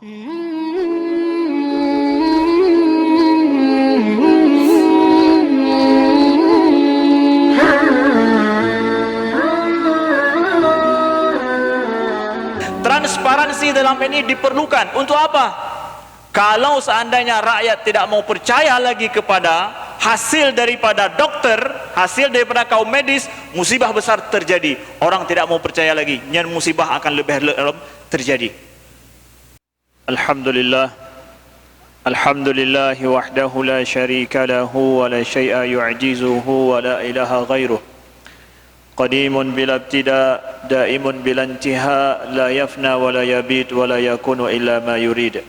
Transparansi dalam ini diperlukan. Untuk apa? Kalau seandainya rakyat tidak mau percaya lagi kepada hasil daripada dokter, hasil daripada kaum medis, musibah besar terjadi. Orang tidak mau percaya lagi, dan musibah akan lebih terjadi. Alhamdulillah, alhamdulillahi wahdahu la syarika lahu wa la syai'a yu'jizuhu wa la ilaha ghairuh. Qadimun bila ibtida, daimun bila intiha, la yafna wa la yabid wa la yakunu illa ma yurid.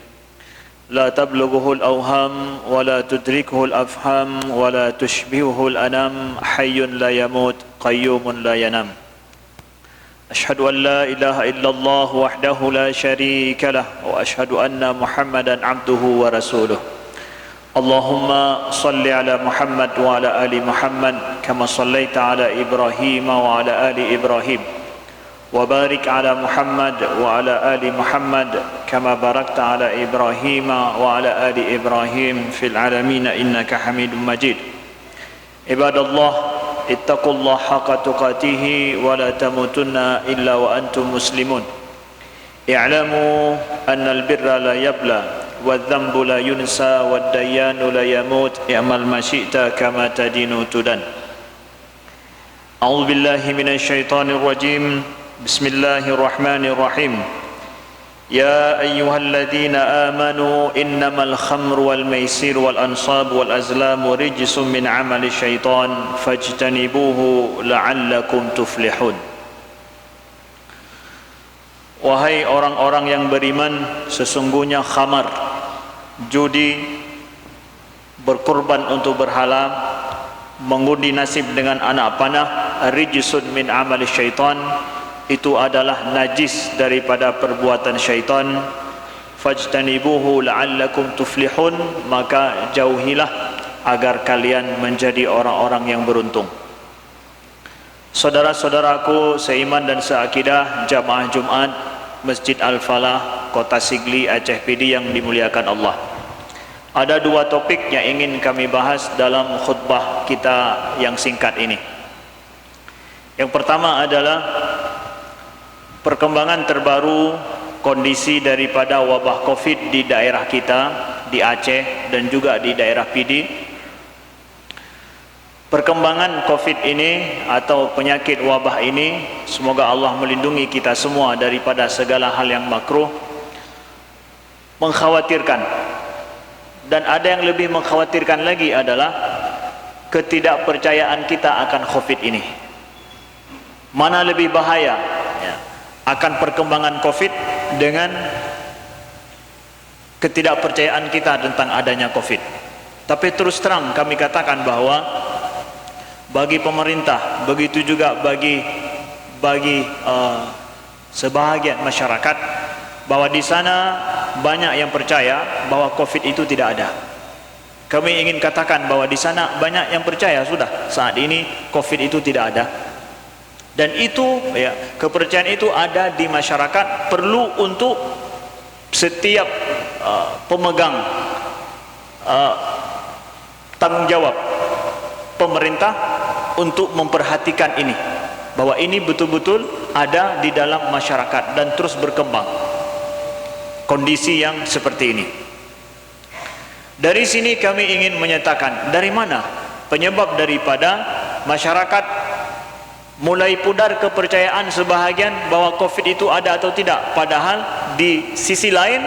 لا تبلغه الأوهام ولا تدركه الأفهام ولا تشبهه الأنام حي لا يموت قيوم لا ينام أشهد أن لا إله إلا الله وحده لا شريك له وأشهد أن محمدا عبده ورسوله اللهم صل على محمد وعلى آل محمد كما صليت على إبراهيم وعلى آل إبراهيم وبارك على محمد وعلى آل محمد كما باركت على إبراهيم وعلى آل إبراهيم في العالمين إنك حميد مجيد عباد الله اتقوا الله حق تقاته ولا تموتن إلا وأنتم مسلمون اعلموا أن البر لا يبلى والذنب لا ينسى والديان لا يموت اعمل ما شئت كما تدين تدان أعوذ بالله من الشيطان الرجيم بسم الله الرحمن الرحيم يا أيها الذين آمنوا إنما الخمر والميسير والأنصاب والأزلام رجس من عمل الشيطان فاجتنبوه لعلكم تفلحون. Wahai orang-orang yang beriman, sesungguhnya khamar, judi, berkorban untuk berhala, mengundi nasib dengan anak panah, rijsun min amali syaitan, itu adalah najis daripada perbuatan syaitan. Fajtanibuhu la'allakum tuflihun, maka jauhilah agar kalian menjadi orang-orang yang beruntung. Saudara-saudaraku seiman dan seakidah, jamaah Jumat Masjid Al-Falah, Kota Sigli, Aceh PD yang dimuliakan Allah. Ada dua topik yang ingin kami bahas dalam khutbah kita yang singkat ini. Yang pertama adalah perkembangan terbaru kondisi daripada wabah COVID di daerah kita, di Aceh dan juga di daerah PD. Perkembangan COVID ini atau penyakit wabah ini, semoga Allah melindungi kita semua daripada segala hal yang makruh, mengkhawatirkan. Dan ada yang lebih mengkhawatirkan lagi adalah ketidakpercayaan kita akan COVID ini. Mana lebih bahaya? Akan perkembangan COVID dengan ketidakpercayaan kita tentang adanya COVID. Tapi terus terang kami katakan bahwa bagi pemerintah, begitu juga bagi sebahagian masyarakat, bahwa di sana banyak yang percaya bahwa COVID itu tidak ada. Kami ingin katakan bahwa di sana banyak yang percaya sudah saat ini COVID itu tidak ada. Dan itu kepercayaan itu ada di masyarakat, perlu untuk setiap pemegang tanggung jawab pemerintah untuk memperhatikan ini, bahwa ini betul-betul ada di dalam masyarakat dan terus berkembang kondisi yang seperti ini. Dari sini kami ingin menyatakan dari mana penyebab daripada masyarakat mulai pudar kepercayaan sebahagian bahwa COVID itu ada atau tidak, padahal di sisi lain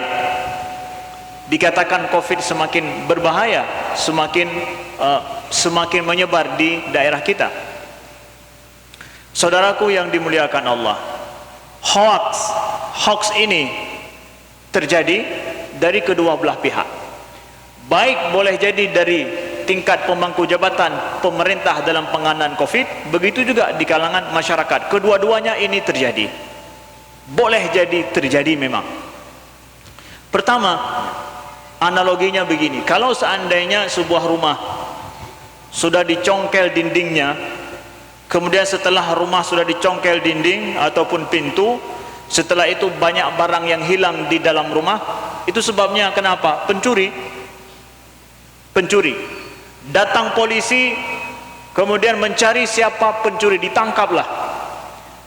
dikatakan COVID semakin berbahaya, semakin menyebar di daerah kita. Saudaraku yang dimuliakan Allah, hoax ini terjadi dari kedua belah pihak. Baik boleh jadi dari tingkat pemangku jabatan pemerintah dalam penanganan COVID, begitu juga di kalangan masyarakat. Kedua-duanya ini terjadi, boleh jadi terjadi memang. Pertama, analoginya begini, kalau seandainya sebuah rumah sudah dicongkel dindingnya, kemudian setelah rumah sudah dicongkel dinding ataupun pintu, setelah itu banyak barang yang hilang di dalam rumah, Itu sebabnya kenapa? Pencuri. Datang polisi, kemudian mencari siapa pencuri, ditangkaplah.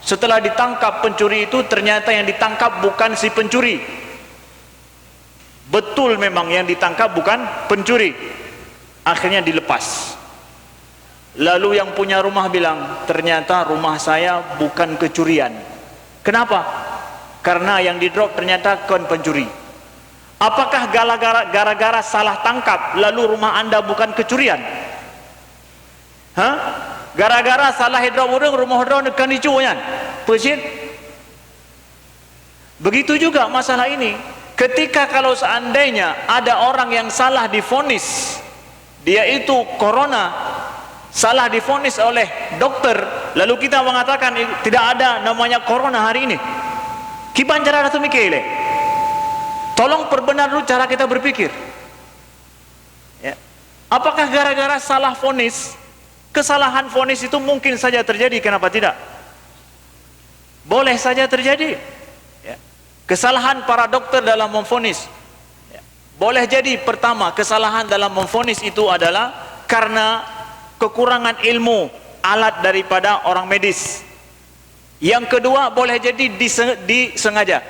Setelah ditangkap pencuri itu, ternyata yang ditangkap bukan si pencuri. Betul memang yang ditangkap bukan pencuri. Akhirnya dilepas. Lalu yang punya rumah bilang, ternyata rumah saya bukan kecurian. Kenapa? Karena yang di-drop ternyata kon pencuri. Apakah gara-gara salah tangkap lalu rumah anda bukan kecurian? Hah? Gara-gara salah hidrop orang, rumah orang kan dicuyan? Persis. Begitu juga masalah ini. Ketika kalau seandainya ada orang yang salah divonis, dia itu corona, salah divonis oleh dokter, lalu kita mengatakan tidak ada namanya corona hari ini. Kiban cara ratu mikir le. Tolong perbenar dulu cara kita berpikir. Ya. Apakah gara-gara salah vonis? Kesalahan vonis itu mungkin saja terjadi, kenapa tidak? Boleh saja terjadi. Ya. Kesalahan para dokter dalam memvonis. Ya. Boleh jadi pertama kesalahan dalam memvonis itu adalah karena kekurangan ilmu alat daripada orang medis. Yang kedua boleh jadi disengaja.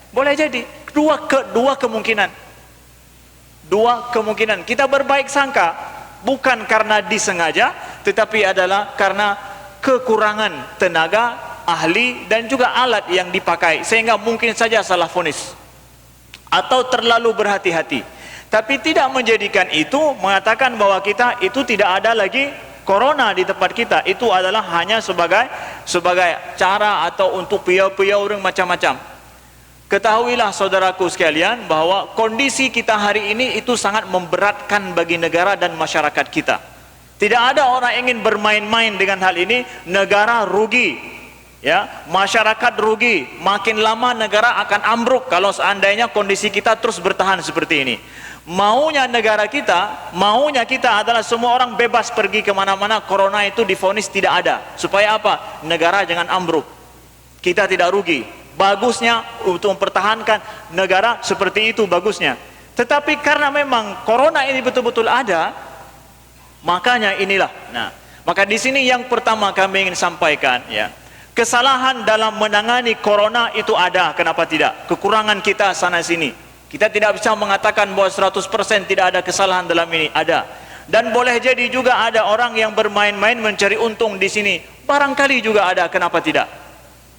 Boleh jadi dua kemungkinan. Kita berbaik sangka bukan karena disengaja, tetapi adalah karena kekurangan tenaga ahli dan juga alat yang dipakai, sehingga mungkin saja salah vonis atau terlalu berhati-hati. Tapi tidak menjadikan itu mengatakan bahwa kita itu tidak ada lagi corona di tempat kita. Itu adalah hanya sebagai cara atau untuk piau-piau orang macam-macam. Ketahuilah saudaraku sekalian bahwa kondisi kita hari ini itu sangat memberatkan bagi negara dan masyarakat kita. Tidak ada orang ingin bermain-main dengan hal ini. Negara rugi, ya, masyarakat rugi. Makin lama negara akan ambruk kalau seandainya kondisi kita terus bertahan seperti ini. Maunya negara kita, maunya kita adalah semua orang bebas pergi kemana-mana, corona itu divonis tidak ada. Supaya apa? Negara jangan ambruk, kita tidak rugi. Bagusnya untuk mempertahankan negara seperti itu bagusnya. Tetapi karena memang corona ini betul-betul ada, makanya inilah. Nah, maka di sini yang pertama kami ingin sampaikan, ya, kesalahan dalam menangani corona itu ada, kenapa tidak? Kekurangan kita sana sini. Kita tidak bisa mengatakan bahwa 100% tidak ada kesalahan dalam ini, ada. Dan boleh jadi juga ada orang yang bermain-main mencari untung di sini. Barangkali juga ada, kenapa tidak?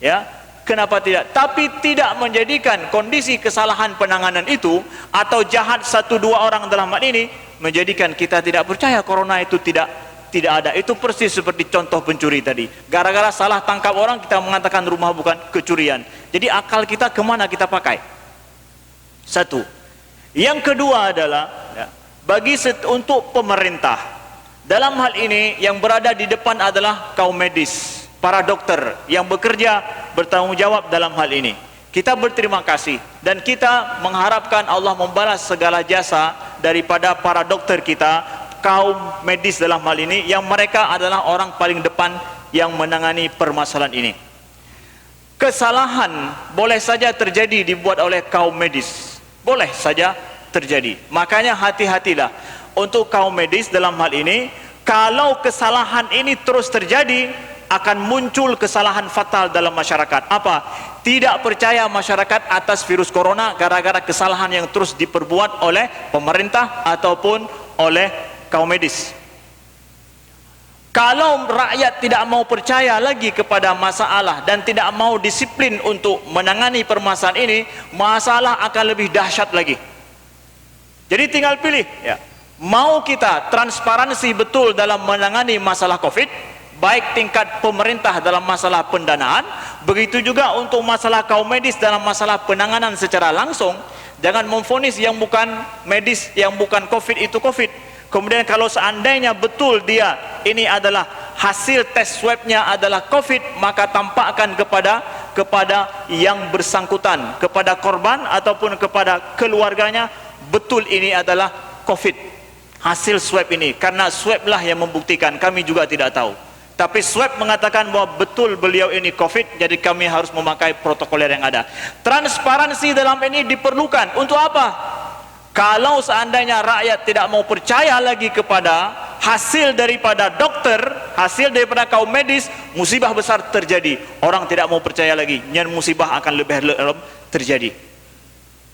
Ya. Kenapa tidak? Tapi tidak menjadikan kondisi kesalahan penanganan itu atau jahat 1-2 orang dalam hal ini menjadikan kita tidak percaya corona itu tidak ada. Itu persis seperti contoh pencuri tadi. Gara-gara salah tangkap orang kita mengatakan rumah bukan kecurian. Jadi akal kita kemana kita pakai? Satu. Yang kedua adalah untuk pemerintah. Dalam hal ini yang berada di depan adalah kaum medis, para dokter yang bekerja bertanggung jawab dalam hal ini. Kita berterima kasih dan kita mengharapkan Allah membalas segala jasa daripada para dokter kita, kaum medis dalam hal ini, yang mereka adalah orang paling depan yang menangani permasalahan ini. Kesalahan boleh saja terjadi dibuat oleh kaum medis, boleh saja terjadi. Makanya hati-hatilah untuk kaum medis dalam hal ini. Kalau kesalahan ini terus terjadi, akan muncul kesalahan fatal dalam masyarakat. Apa? Tidak percaya masyarakat atas virus corona gara-gara kesalahan yang terus diperbuat oleh pemerintah ataupun oleh kaum medis. Kalau rakyat tidak mau percaya lagi kepada masalah dan tidak mau disiplin untuk menangani permasalahan ini, masalah akan lebih dahsyat lagi. Jadi tinggal pilih, ya. Mau kita transparansi betul dalam menangani masalah COVID, baik tingkat pemerintah dalam masalah pendanaan, begitu juga untuk masalah kaum medis dalam masalah penanganan secara langsung. Jangan memvonis yang bukan medis, yang bukan COVID itu COVID. Kemudian kalau seandainya betul dia ini adalah hasil tes swabnya adalah COVID, maka tampakkan kepada yang bersangkutan, kepada korban ataupun kepada keluarganya, betul ini adalah COVID hasil swab ini, karena swab lah yang membuktikan, kami juga tidak tahu. Tapi swab mengatakan bahwa betul beliau ini COVID, jadi kami harus memakai protokoler yang ada. Transparansi dalam ini diperlukan. Untuk apa? Kalau seandainya rakyat tidak mau percaya lagi kepada hasil daripada dokter, hasil daripada kaum medis, musibah besar terjadi. Orang tidak mau percaya lagi, dan musibah akan lebih terjadi.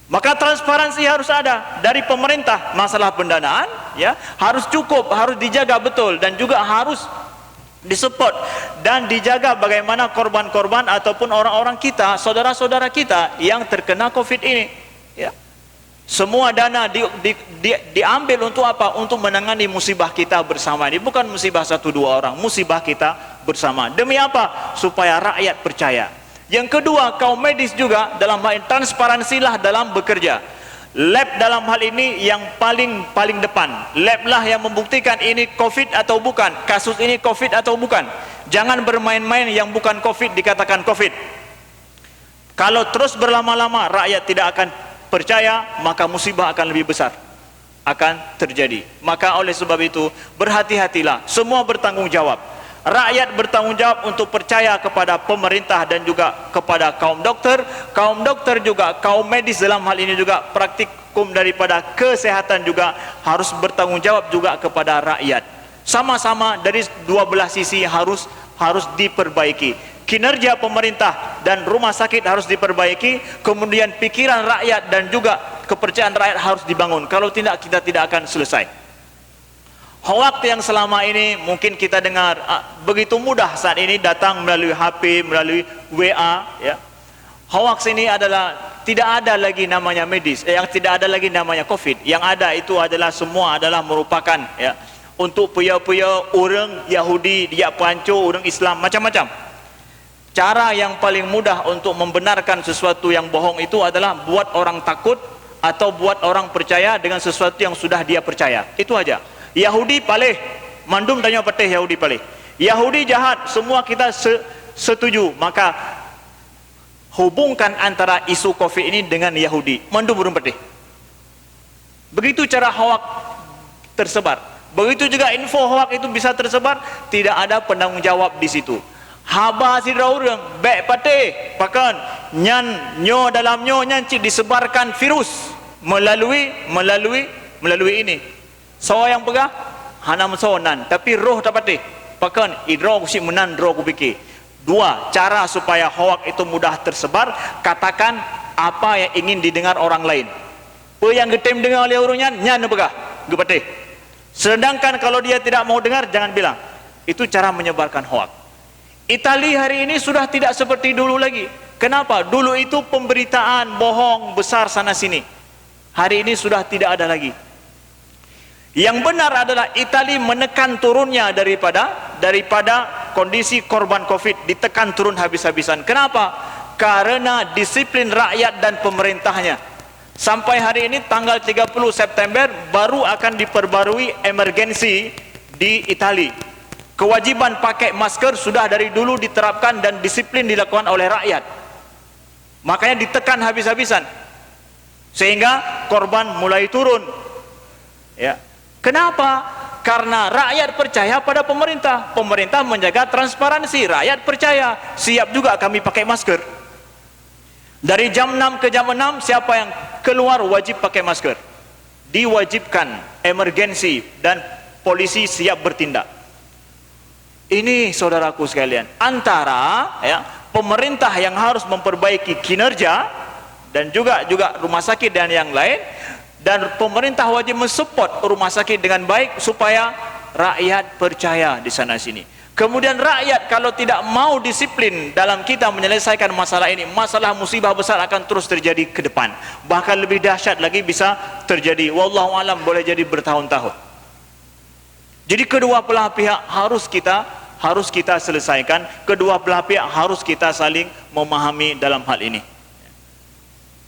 Maka transparansi harus ada dari pemerintah. Masalah pendanaan ya harus cukup, harus dijaga betul, dan juga harus disupport dan dijaga bagaimana korban-korban ataupun orang-orang kita, saudara-saudara kita yang terkena COVID ini ya. Semua dana diambil untuk apa? Untuk menangani musibah kita bersama ini. Bukan musibah satu dua orang, musibah kita bersama. Demi apa? Supaya rakyat percaya. Yang kedua, kaum medis juga dalam hal ini, transparansilah dalam bekerja. Lab dalam hal ini yang paling depan. Lab lah yang membuktikan ini COVID atau bukan, kasus ini COVID atau bukan. Jangan bermain-main yang bukan COVID dikatakan COVID. Kalau terus berlama-lama rakyat tidak akan percaya, maka musibah akan lebih besar akan terjadi. Maka oleh sebab itu berhati-hatilah, semua bertanggung jawab. Rakyat bertanggung jawab untuk percaya kepada pemerintah dan juga kepada kaum dokter juga, kaum medis dalam hal ini juga, praktikum daripada kesehatan juga harus bertanggung jawab juga kepada rakyat. Sama-sama dari dua belah sisi harus diperbaiki. Kinerja pemerintah dan rumah sakit harus diperbaiki, kemudian pikiran rakyat dan juga kepercayaan rakyat harus dibangun. Kalau tidak, kita tidak akan selesai. Hoax yang selama ini mungkin kita dengar begitu mudah saat ini datang melalui HP, melalui WA ya. Hoax ini adalah tidak ada lagi namanya medis, yang tidak ada lagi namanya COVID. Yang ada itu adalah semua adalah merupakan ya untuk puya-puya orang Yahudi, dia panco orang Islam, macam-macam. Cara yang paling mudah untuk membenarkan sesuatu yang bohong itu adalah buat orang takut atau buat orang percaya dengan sesuatu yang sudah dia percaya. Itu aja. Yahudi palih, mandum tanya patih Yahudi palih. Yahudi jahat, semua kita setuju. Maka hubungkan antara isu COVID ini dengan Yahudi, mandum burung patih. Begitu cara hoax tersebar. Begitu juga info hoax itu bisa tersebar, tidak ada penanggung jawab di situ. Haba sidra orang, baik patih, pakan nyo dalam nyo cik disebarkan virus melalui ini. So yang pegah hanam sonan, tapi roh tak patih. Pakan idro ku si menan roh ku fikir. Dua cara supaya hoax itu mudah tersebar, katakan apa yang ingin didengar orang lain. Apa yang getem dengar oleh orangnya nyan pegah, ge patih. Sedangkan kalau dia tidak mau dengar, jangan bilang. Itu cara menyebarkan hoax. Itali hari ini sudah tidak seperti dulu lagi. Kenapa? Dulu itu pemberitaan bohong besar sana sini. Hari ini sudah tidak ada lagi. Yang benar adalah Itali menekan turunnya daripada kondisi korban COVID, ditekan turun habis-habisan. Kenapa? Karena disiplin rakyat dan pemerintahnya. Sampai hari ini tanggal 30 September baru akan diperbarui emergensi di Itali. Kewajiban pakai masker sudah dari dulu diterapkan dan disiplin dilakukan oleh rakyat. Makanya ditekan habis-habisan. Sehingga korban mulai turun. Ya. Kenapa? Karena rakyat percaya pada pemerintah. Pemerintah menjaga transparansi, rakyat percaya. Siap juga kami pakai masker. Dari jam 6 ke jam 6, siapa yang keluar wajib pakai masker. Diwajibkan, emergensi, dan polisi siap bertindak. Ini saudaraku sekalian, antara ya, pemerintah yang harus memperbaiki kinerja dan juga rumah sakit dan yang lain, dan pemerintah wajib mensupport rumah sakit dengan baik supaya rakyat percaya di sana sini. Kemudian rakyat kalau tidak mau disiplin dalam kita menyelesaikan masalah ini, masalah musibah besar akan terus terjadi ke depan. Bahkan lebih dahsyat lagi bisa terjadi. Wallahu alam, boleh jadi bertahun-tahun. Jadi kedua belah pihak harus kita selesaikan. Kedua belah pihak harus kita saling memahami dalam hal ini.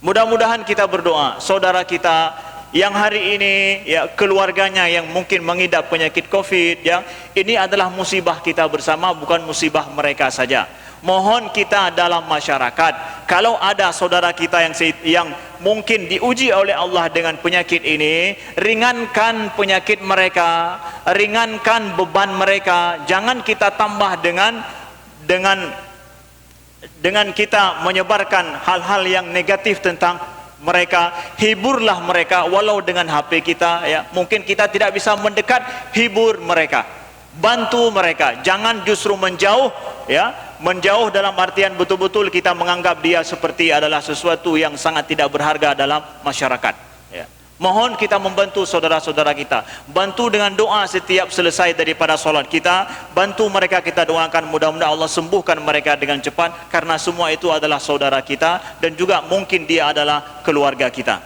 Mudah-mudahan kita berdoa, saudara kita yang hari ini ya keluarganya yang mungkin mengidap penyakit COVID ya, ini adalah musibah kita bersama, bukan musibah mereka saja. Mohon kita dalam masyarakat, kalau ada saudara kita yang mungkin diuji oleh Allah dengan penyakit ini, ringankan penyakit mereka, ringankan beban mereka. Jangan kita tambah dengan kita menyebarkan hal-hal yang negatif tentang mereka. Hiburlah mereka walau dengan HP kita, ya. Mungkin kita tidak bisa mendekat, hibur mereka, bantu mereka. Jangan justru menjauh, ya. Menjauh dalam artian betul-betul kita menganggap dia seperti adalah sesuatu yang sangat tidak berharga dalam masyarakat, ya. Mohon kita membantu saudara-saudara kita, bantu dengan doa setiap selesai daripada solat kita, bantu mereka, kita doakan mudah-mudahan Allah sembuhkan mereka dengan cepat, karena semua itu adalah saudara kita dan juga mungkin dia adalah keluarga kita.